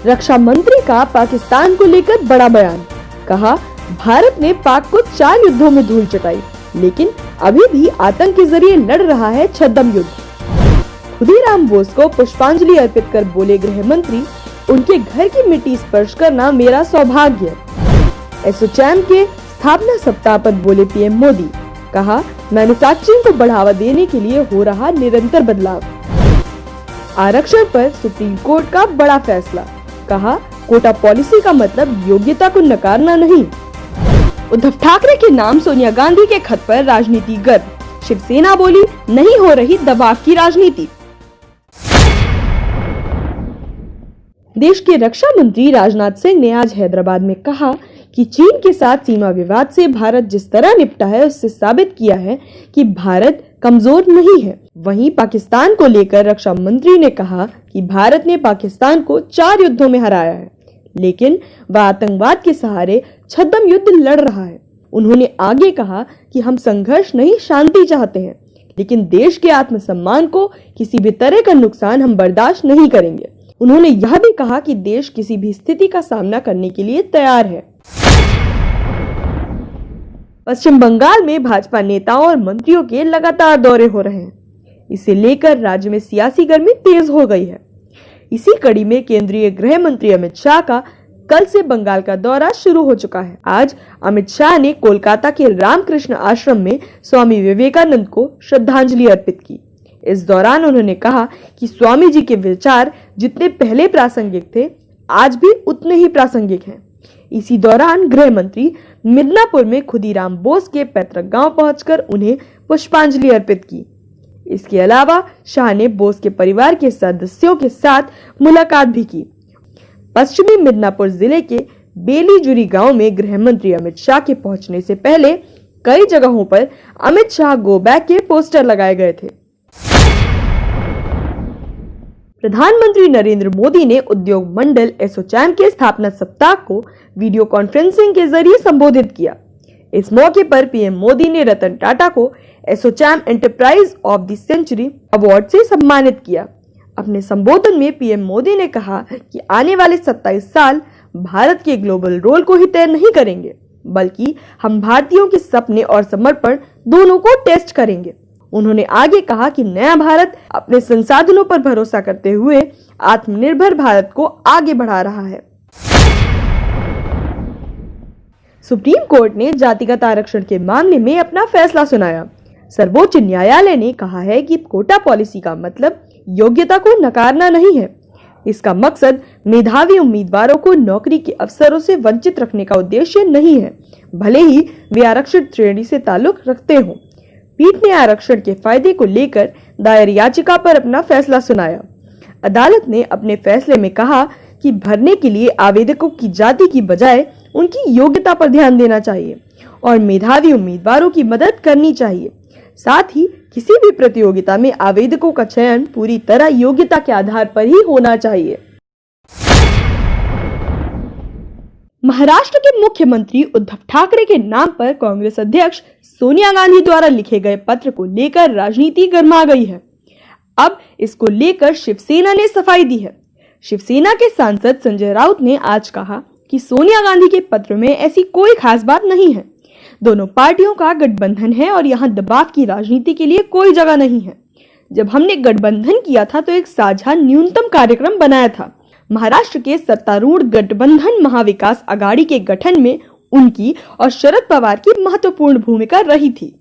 रक्षा मंत्री का पाकिस्तान को लेकर बड़ा बयान। कहा, भारत ने पाक को 4 युद्धों में धूल चटाई, लेकिन अभी भी आतंक के जरिए लड़ रहा है छद्म युद्ध। खुदीराम बोस को पुष्पांजलि अर्पित कर बोले गृह मंत्री, उनके घर की मिट्टी स्पर्श करना मेरा सौभाग्य। एसोचैम के स्थापना सप्ताह पर बोले पीएम मोदी। कहा, मैन्युफैक्चरिंग को बढ़ावा देने के लिए हो रहा निरंतर बदलाव। आरक्षण पर सुप्रीम कोर्ट का बड़ा फैसला। कहा, कोटा पॉलिसी का मतलब योग्यता को नकारना नहीं। उद्धव ठाकरे के नाम सोनिया गांधी के खत पर राजनीति गर्म। शिवसेना बोली, नहीं हो रही दबाव की राजनीति। देश के रक्षा मंत्री राजनाथ सिंह ने आज हैदराबाद में कहा कि चीन के साथ सीमा विवाद से भारत जिस तरह निपटा है, उससे साबित किया है कि भारत कमजोर नहीं है। वहीं पाकिस्तान को लेकर रक्षा मंत्री ने कहा कि भारत ने पाकिस्तान को 4 युद्धों में हराया है, लेकिन वह आतंकवाद के सहारे छद्म युद्ध लड़ रहा है। उन्होंने आगे कहा कि हम संघर्ष नहीं, शांति चाहते हैं, लेकिन देश के आत्मसम्मान को किसी भी तरह का नुकसान हम बर्दाश्त नहीं करेंगे। उन्होंने यह भी कहा कि देश किसी भी स्थिति का सामना करने के लिए तैयार है। पश्चिम बंगाल में भाजपा नेताओं और मंत्रियों के लगातार दौरे हो रहे हैं। इसे लेकर राज्य में सियासी गर्मी तेज हो गई है। इसी कड़ी में केंद्रीय गृह मंत्री अमित शाह का कल से बंगाल का दौरा शुरू हो चुका है। आज अमित शाह ने कोलकाता के रामकृष्ण आश्रम में स्वामी विवेकानंद को श्रद्धांजलि अर्पित की। इस दौरान उन्होंने कहा कि स्वामी जी के विचार जितने पहले प्रासंगिक थे, आज भी उतने ही प्रासंगिक हैं। इसी दौरान गृह मंत्री मिदनापुर में खुदीराम बोस के पैतृक गांव पहुंचकर उन्हें पुष्पांजलि अर्पित की। इसके अलावा शाह ने बोस के परिवार के सदस्यों के साथ मुलाकात भी की। पश्चिमी मिदनापुर जिले के बेलीजुरी गांव में गृह मंत्री अमित शाह के पहुंचने से पहले कई जगहों पर अमित शाह गो बैक के पोस्टर लगाए गए थे। प्रधानमंत्री नरेंद्र मोदी ने उद्योग मंडल एसोचैम के स्थापना सप्ताह को वीडियो कॉन्फ्रेंसिंग के जरिए संबोधित किया। इस मौके पर पीएम मोदी ने रतन टाटा को ASSOCHAM enterprise of the century award से सम्मानित किया। अपने संबोधन में पीएम मोदी ने कहा कि आने वाले 27 साल भारत के ग्लोबल रोल को ही तय नहीं करेंगे, बल्कि हम भारतीयों के सपने और समर्पण दोनों को टेस्ट करेंगे। उन्होंने आगे कहा कि नया भारत अपने संसाधनों पर भरोसा करते हुए आत्मनिर्भर भारत को आगे बढ़ा रहा है। सुप्रीम कोर्ट ने जातिगत आरक्षण के मामले में अपना फैसला सुनाया। सर्वोच्च न्यायालय ने कहा है कि कोटा पॉलिसी का मतलब योग्यता को नकारना नहीं है। इसका मकसद मेधावी उम्मीदवारों को नौकरी के अवसरों से वंचित रखने का उद्देश्य नहीं है, भले ही वे आरक्षित श्रेणी से ताल्लुक रखते हों। पीठ ने आरक्षण के फायदे को लेकर दायर याचिका पर अपना फैसला सुनाया। अदालत ने अपने फैसले में कहा कि भरने के लिए आवेदकों की जाति की बजाय उनकी योग्यता पर ध्यान देना चाहिए और मेधावी उम्मीदवारों की मदद करनी चाहिए। साथ ही किसी भी प्रतियोगिता में आवेदकों का चयन पूरी तरह योग्यता के आधार पर ही होना चाहिए। महाराष्ट्र के मुख्यमंत्री उद्धव ठाकरे के नाम पर कांग्रेस अध्यक्ष सोनिया गांधी द्वारा लिखे गए पत्र को लेकर राजनीति गर्मा गई है। अब इसको लेकर शिवसेना ने सफाई दी है। शिवसेना के सांसद संजय राउत ने आज कहा कि सोनिया गांधी के पत्र में ऐसी कोई खास बात नहीं है। दोनों पार्टियों का गठबंधन है और यहाँ दबाव की राजनीति के लिए कोई जगह नहीं है। जब हमने गठबंधन किया था तो एक साझा न्यूनतम कार्यक्रम बनाया था। महाराष्ट्र के सत्तारूढ़ गठबंधन महाविकास आघाड़ी के गठन में उनकी और शरद पवार की महत्वपूर्ण भूमिका रही थी।